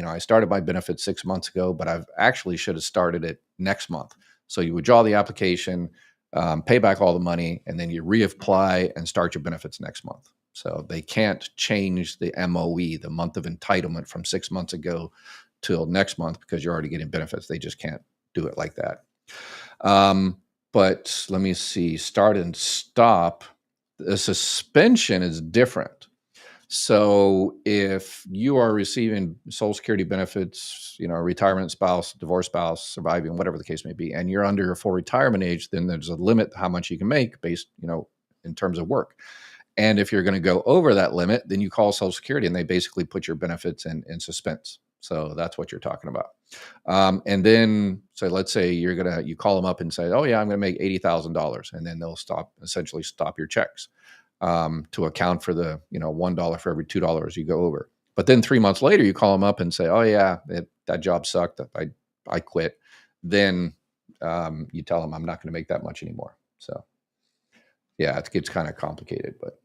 I started my benefits 6 months ago, but I've actually should have started it next month. So you withdraw the application, pay back all the money, and then you reapply and start your benefits next month. So they can't change the MOE, the month of entitlement, from 6 months ago till next month because you're already getting benefits. They just can't do it like that. But let me see, start and stop. The suspension is different. So if you are receiving Social Security benefits, retirement spouse, divorced spouse, surviving, whatever the case may be, and you're under your full retirement age, then there's a limit to how much you can make based, in terms of work. And if you're going to go over that limit, then you call Social Security and they basically put your benefits in suspense. So that's what you're talking about. And then, so let's say you call them up and say, oh yeah, I'm going to make $80,000, and then they'll essentially stop your checks to account for the $1 for every $2 you go over. But then 3 months later, you call them up and say, oh yeah, that job sucked. I quit. Then you tell them I'm not going to make that much anymore. So yeah, it gets kind of complicated, but.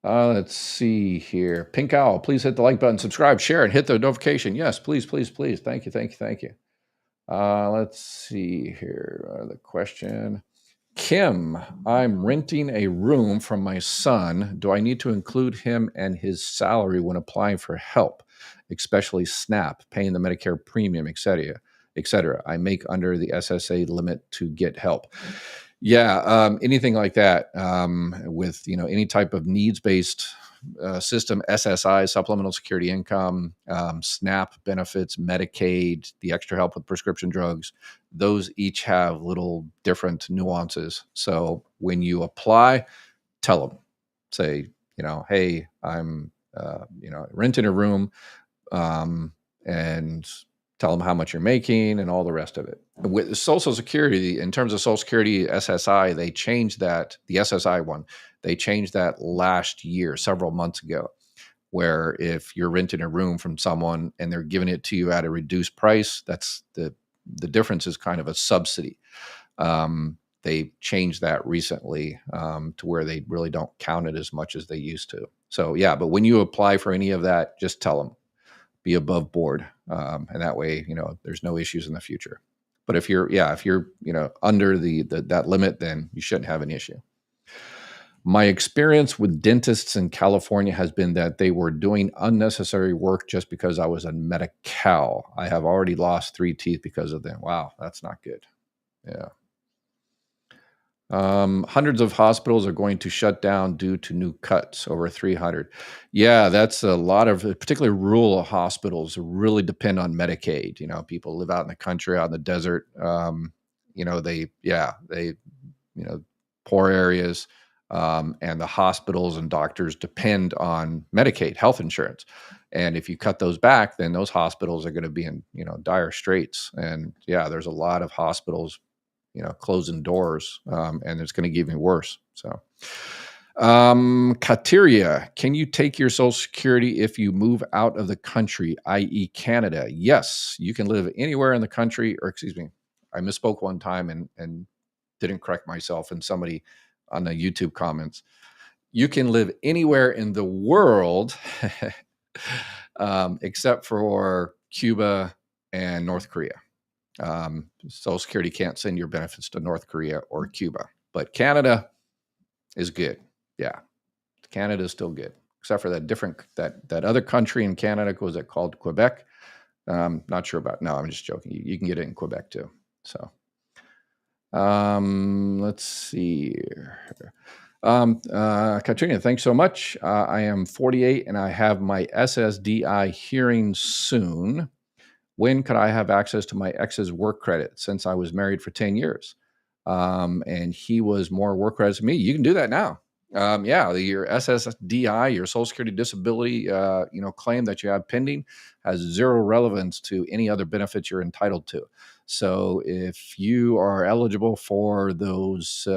Let's see here. Pink Owl, please hit the like button, subscribe, share, and hit the notification. Yes, please, please, please. Thank you, thank you, thank you. Let's see here. The question. Kim, I'm renting a room from my son. Do I need to include him and his salary when applying for help, especially SNAP, paying the Medicare premium, et cetera, et cetera? I make under the SSA limit to get help. Yeah, anything like that with any type of needs-based system, SSI, supplemental security income, SNAP benefits, Medicaid, the extra help with prescription drugs, those each have little different nuances. So when you apply, tell them, say, hey, I'm renting a room, and tell them how much you're making and all the rest of it. With Social Security, in terms of Social Security SSI, they changed that, the SSI one, they changed that last year, several months ago, where if you're renting a room from someone and they're giving it to you at a reduced price, that's the difference is kind of a subsidy. They changed that recently to where they really don't count it as much as they used to. So yeah, but when you apply for any of that, just tell them. Be above board, and that way there's no issues in the future. But if you're under that limit, then you shouldn't have an issue. My experience with dentists in California has been that they were doing unnecessary work just because I was on Medi-Cal. I have already lost 3 teeth because of them. Wow, that's not good. Yeah. Hundreds of hospitals are going to shut down due to new cuts, over 300. Yeah, that's a lot of, particularly rural hospitals really depend on Medicaid. People live out in the country, out in the desert. They poor areas, and the hospitals and doctors depend on Medicaid, health insurance. And if you cut those back, then those hospitals are going to be in, dire straits. And yeah, there's a lot of hospitals closing doors, and it's going to get even worse. So, Kateria, can you take your Social Security if you move out of the country, i.e. Canada? Yes, you can live anywhere in the country, or excuse me, I misspoke one time and didn't correct myself, and somebody on the YouTube comments. You can live anywhere in the world except for Cuba and North Korea. Social Security can't send your benefits to North Korea or Cuba, but Canada is good. Yeah, Canada is still good, except for that other country in Canada. Was it called Quebec? Not sure about. No, I'm just joking. You can get it in Quebec too. So, let's see. Katrina, thanks so much. I am 48 and I have my SSDI hearing soon. When could I have access to my ex's work credit since I was married for 10 years? And he was more work credits than me. You can do that now. Your SSDI, your Social Security disability, claim that you have pending has zero relevance to any other benefits you're entitled to. So if you are eligible for those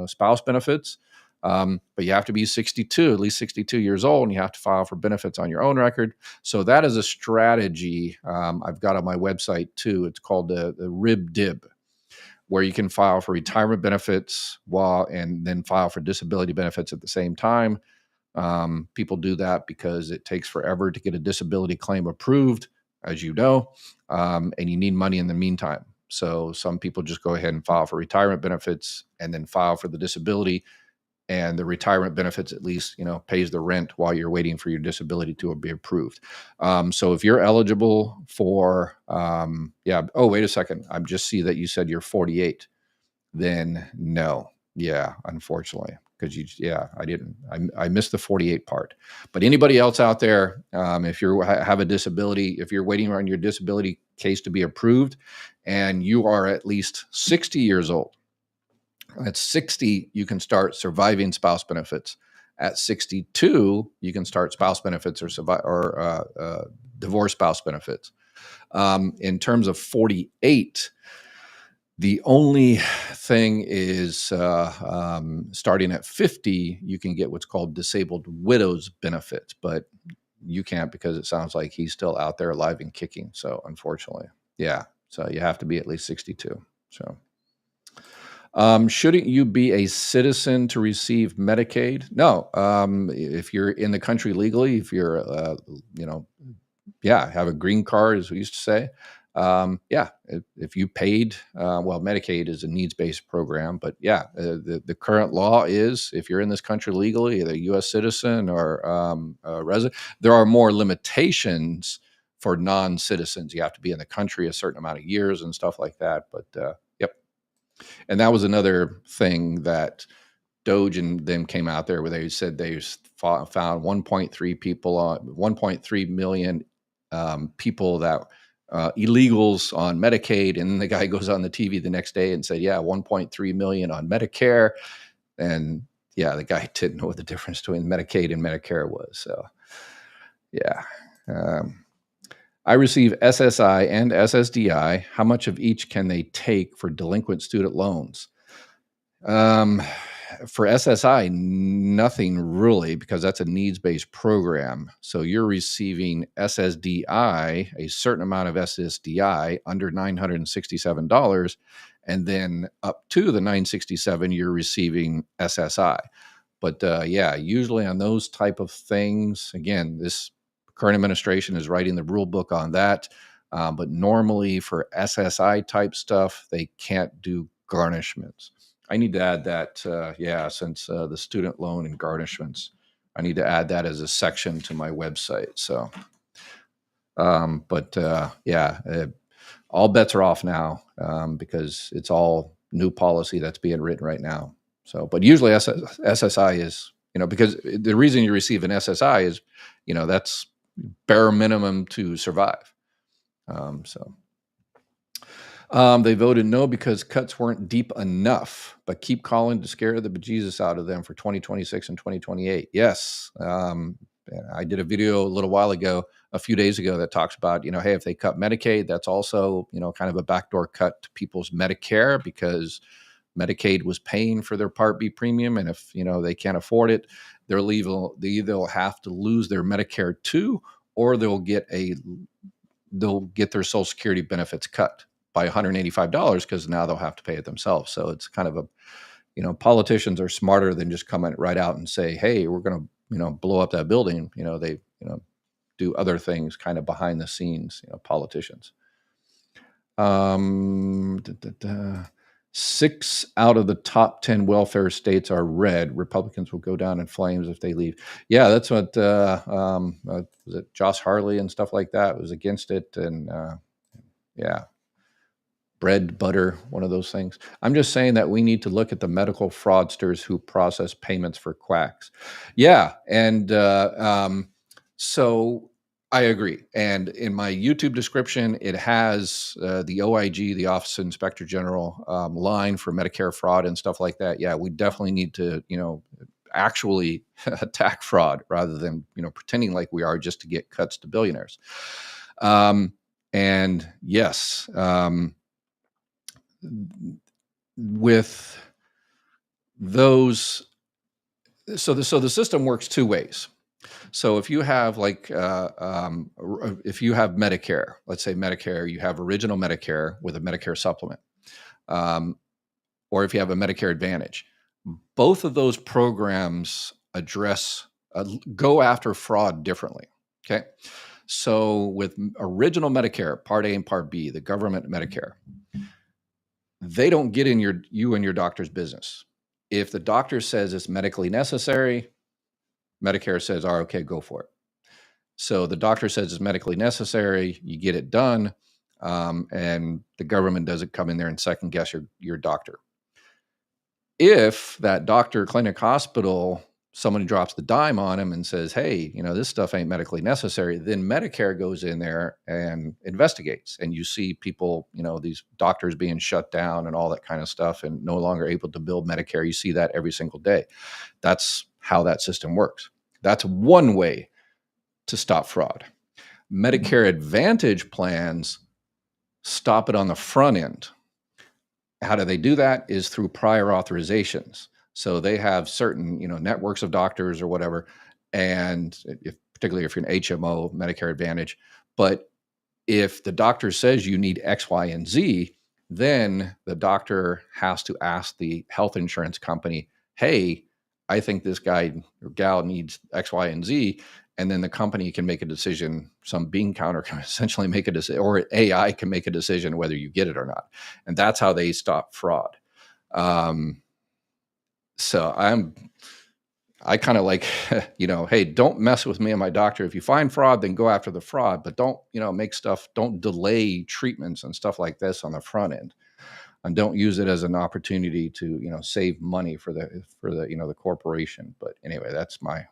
spouse benefits, but you have to be 62, at least 62 years old, and you have to file for benefits on your own record. So that is a strategy I've got on my website too. It's called the RIB-DIB, where you can file for retirement benefits and then file for disability benefits at the same time. People do that because it takes forever to get a disability claim approved, as you know, and you need money in the meantime. So some people just go ahead and file for retirement benefits and then file for the disability. And the retirement benefits at least, pays the rent while you're waiting for your disability to be approved. So if you're eligible for, oh, wait a second. I just see that you said you're 48. Then no, Yeah, unfortunately, because I missed the 48 part. But anybody else out there, if you have a disability, if you're waiting on your disability case to be approved, and you are at least 60 years old, at 60 you can start surviving spouse benefits. At 62, you can start spouse benefits or divorce spouse benefits. In terms of 48. The only thing is, starting at 50, you can get what's called disabled widows benefits, but you can't because it sounds like he's still out there alive and kicking. So unfortunately, yeah. So you have to be at least 62. So, shouldn't you be a citizen to receive Medicaid? No. If you're in the country legally, if you're, you know, have a green card, as we used to say. If you paid, well, Medicaid is a needs-based program, but the current law is if you're in this country legally, either a U.S. citizen or a resident, there are more limitations for non-citizens. You have to be in the country a certain amount of years and stuff like that. But yep, and that was another thing that Doge and them came out there where they said they found 1.3 million people that illegals on Medicaid, and the guy goes on the TV the next day and said, 1.3 million on Medicare, and the guy didn't know what the difference between Medicaid and Medicare was. So I receive SSI and SSDI. How much of each can they take for delinquent student loans? For SSI, nothing really, because that's a needs-based program. So you're receiving SSDI, a certain amount of SSDI under $967, and then up to the $967, you're receiving SSI. But usually on those type of things, again, this current administration is writing the rule book on that. But normally for SSI type stuff, they can't do garnishments. I need to add that, since the student loan and garnishments, I need to add that as a section to my website. So, all bets are off now because it's all new policy that's being written right now. So, but usually SSI is, because the reason you receive an SSI is, that's bare minimum to survive. They voted no because cuts weren't deep enough, but keep calling to scare the bejesus out of them for 2026 and 2028. Yes. I did a video a few days ago, that talks about, hey, if they cut Medicaid, that's also, kind of a backdoor cut to people's Medicare, because Medicaid was paying for their Part B premium. And if, they can't afford it, they either have to lose their Medicare too, or they'll get their Social Security benefits cut by $185 because now they'll have to pay it themselves. So it's kind of politicians are smarter than just coming right out and say, hey, we're going to, blow up that building. They, do other things kind of behind the scenes, politicians. 6 out of the top 10 welfare states are red. Republicans will go down in flames if they leave. Yeah, that's what was it Josh Harley and stuff like that was against it. And bread, butter, one of those things. I'm just saying that we need to look at the medical fraudsters who process payments for quacks. Yeah, and so I agree. And in my YouTube description, it has the OIG, the Office of Inspector General, line for Medicare fraud and stuff like that. Yeah, we definitely need to, actually attack fraud rather than, pretending like we are just to get cuts to billionaires. And yes, with those, so the system works two ways. So if you have if you have Medicare, let's say Medicare, you have original Medicare with a Medicare supplement, or if you have a Medicare Advantage, both of those programs go after fraud differently. Okay. So with original Medicare, Part A and Part B, the government Medicare, they don't get in you and your doctor's business. If the doctor says it's medically necessary, Medicare says, "Oh, okay, go for it." So the doctor says it's medically necessary, you get it done, and the government doesn't come in there and second guess your doctor. If that doctor, clinic, hospital, somebody drops the dime on him and says, hey, this stuff ain't medically necessary, then Medicare goes in there and investigates. And you see people, these doctors being shut down and all that kind of stuff and no longer able to bill Medicare. You see that every single day. That's how that system works. That's one way to stop fraud. Medicare Advantage plans stop it on the front end. How do they do that? Is through prior authorizations. So they have certain, networks of doctors or whatever, and particularly if you're an HMO, Medicare Advantage. But if the doctor says you need X, Y, and Z, then the doctor has to ask the health insurance company, hey, I think this guy or gal needs X, Y, and Z. And then the company can make a decision. Some bean counter can essentially make a decision, or AI can make a decision whether you get it or not. And that's how they stop fraud. So I kind of like, hey, don't mess with me and my doctor. If you find fraud, then go after the fraud, but don't, don't delay treatments and stuff like this on the front end, and don't use it as an opportunity to, save money for the corporation. But anyway, that's my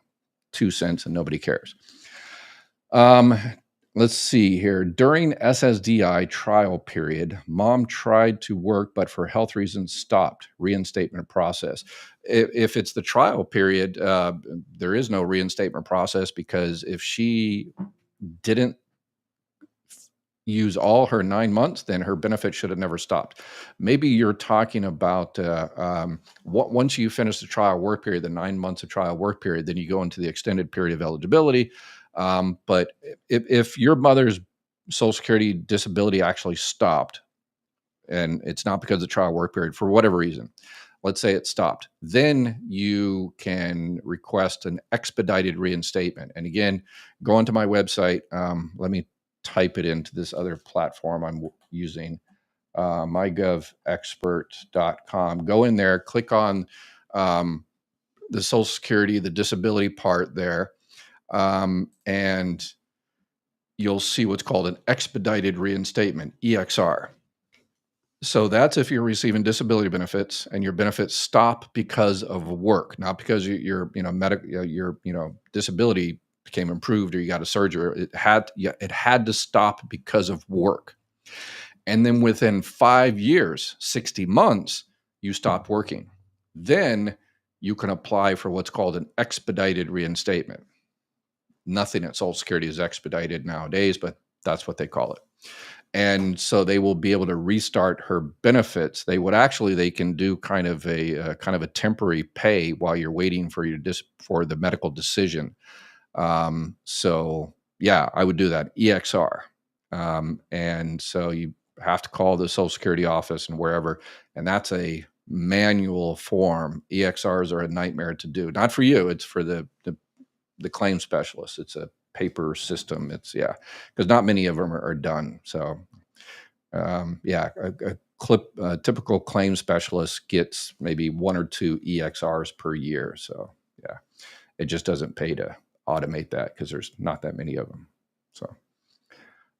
2 cents and nobody cares. Let's see here. During SSDI trial period, mom tried to work, but for health reasons stopped reinstatement process. If it's the trial period, there is no reinstatement process, because if she didn't use all her 9 months, then her benefit should have never stopped. Maybe you're talking about once you finish the trial work period, the 9 months of trial work period, then you go into the extended period of eligibility. But if your mother's Social Security disability actually stopped, and it's not because of the trial work period, for whatever reason, let's say it stopped, then you can request an expedited reinstatement. And again, go onto my website. Let me type it into this other platform I'm using, mygovexpert.com. Go in there, click on the Social Security, the disability part there, and you'll see what's called an expedited reinstatement, EXR. So that's if you're receiving disability benefits and your benefits stop because of work, not because your disability became improved or you got a surgery. It had to stop because of work. And then within 5 years, 60 months, you stop working. Then you can apply for what's called an expedited reinstatement. Nothing at Social Security is expedited nowadays, but that's what they call it. And so they will be able to restart her benefits. They can do kind of a temporary pay while you're waiting for the medical decision. So yeah, I would do that, EXR. And so you have to call the Social Security office and wherever, and that's a manual form. EXRs are a nightmare to do. Not for you, it's for the claim specialist. It's a paper system. Because not many of them are done. So a typical claim specialist gets maybe 1 or 2 EXRs per year. So yeah, it just doesn't pay to automate that because there's not that many of them. So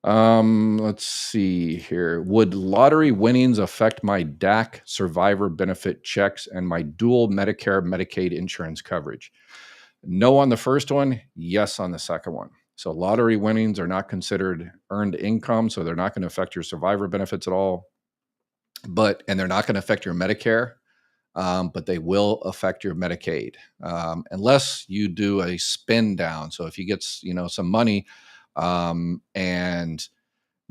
let's see here. Would lottery winnings affect my DAC survivor benefit checks and my dual Medicare Medicaid insurance coverage? No on the first one, yes on the second one. So lottery winnings are not considered earned income, so they're not going to affect your survivor benefits at all. And they're not going to affect your Medicare, but they will affect your Medicaid, unless you do a spin down. So if you get some money, and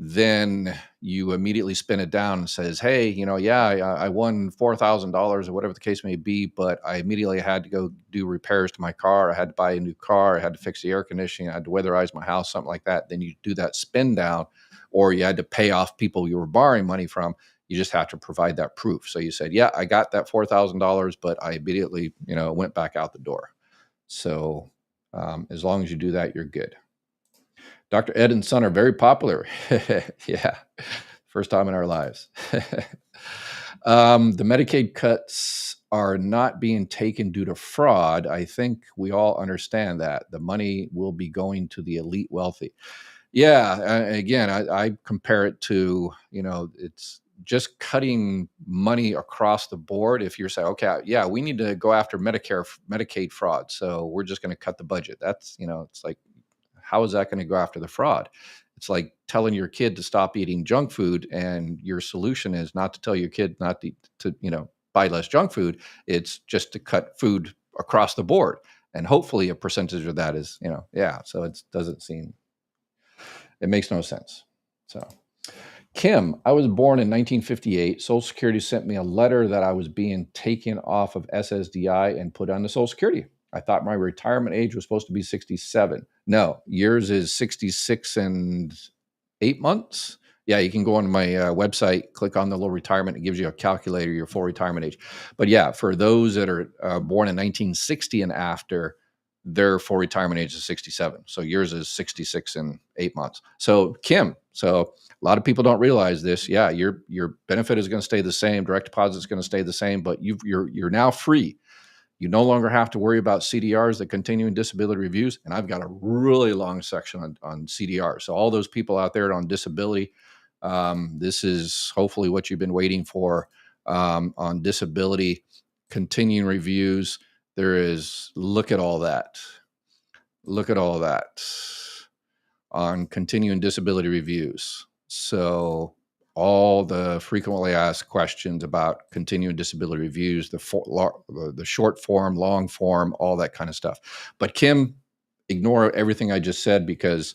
then you immediately spin it down and says, hey, I won $4,000 or whatever the case may be, but I immediately had to go do repairs to my car. I had to buy a new car. I had to fix the air conditioning. I had to weatherize my house, something like that. Then you do that spin down, or you had to pay off people you were borrowing money from. You just have to provide that proof. So you said, yeah, I got that $4,000, but I immediately, went back out the door. So as long as you do that, you're good. Dr. Ed and Son are very popular. Yeah, first time in our lives. The Medicaid cuts are not being taken due to fraud. I think we all understand that. The money will be going to the elite wealthy. Yeah, again, I compare it to, just cutting money across the board. If you're saying, okay, yeah, we need to go after Medicare, Medicaid fraud, so we're just going to cut the budget. That's, it's like, how is that going to go after the fraud? It's like telling your kid to stop eating junk food, and your solution is not to tell your kid not to buy less junk food. It's just to cut food across the board, and hopefully a percentage of that is, yeah. So it doesn't seem, it makes no sense. So, Kim, I was born in 1958. Social Security sent me a letter that I was being taken off of SSDI and put on the Social Security. I thought my retirement age was supposed to be 67. No, yours is 66 and 8 months. Yeah, you can go on my website, click on the little retirement. It gives you a calculator, your full retirement age. But yeah, for those that are born in 1960 and after, their full retirement age is 67. So yours is 66 and 8 months. So Kim, so a lot of people don't realize this. Yeah, your benefit is going to stay the same. Direct deposit is going to stay the same, but you're now free. You no longer have to worry about CDRs, the continuing disability reviews. And I've got a really long section on CDRs. So all those people out there on disability, this is hopefully what you've been waiting for, on disability continuing reviews. There is, look at all that. Look at all that on continuing disability reviews. So all the frequently asked questions about continuing disability reviews, the short form, long form, all that kind of stuff. But Kim, ignore everything I just said, because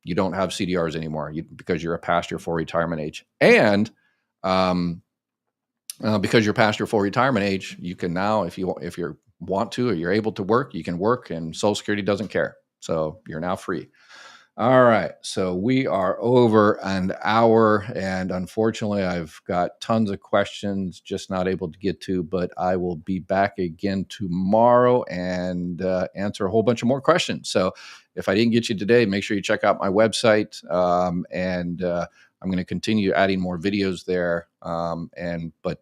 you don't have CDRs anymore, because you're past your full retirement age. And because you're past your full retirement age, you can now, if you want to, or you're able to work, you can work, and Social Security doesn't care. So you're now free. All right. So we are over an hour, and unfortunately I've got tons of questions just not able to get to, but I will be back again tomorrow and answer a whole bunch of more questions. So if I didn't get you today, make sure you check out my website, and I'm going to continue adding more videos there. But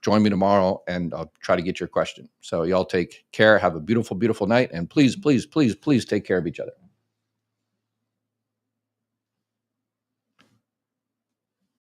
join me tomorrow, and I'll try to get your question. So y'all take care. Have a beautiful, beautiful night. And please, please, please, please take care of each other.